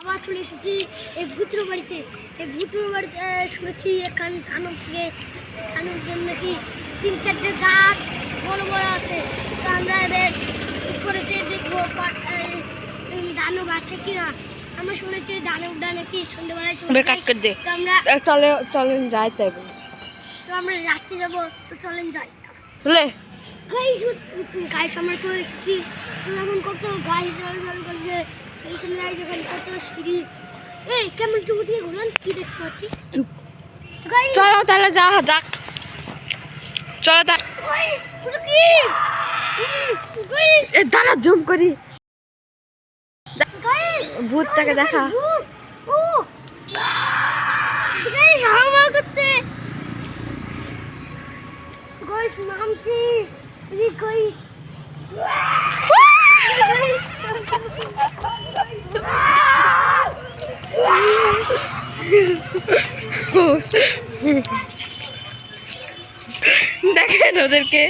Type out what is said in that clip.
আবার চলে এসেছি এই ভূতের বাড়িতে। এই ভূতের বাড়িতে শুনেছি এখান থানোর থেকে নাকি 3-4টে গাছ বড় বড় আছে। তো আমরা এবার উপরে যেয়ে দেখবো দানব আছে কিনা। আমরা শুনেছি দানবটা নাকি সন্ধ্যেবেলায় চলে যায়। তো আমরা চলেন যাই তাই তো আমরা রাত্রে যাবো, তো চলেন যাই। গাইস আমরা চলে এসেছি। এখন কত গাইস করছে এইখানে কত সিঁড়ি। এই কেমন একটু দিয়ে ঘুরলাম, কি দেখতে পাচ্ছি। চলো তাহলে যাক চলো দাঁড়া জুম করি ভূতটাকে দেখা। নাম কি গাইস? দেখেন ওদেরকে।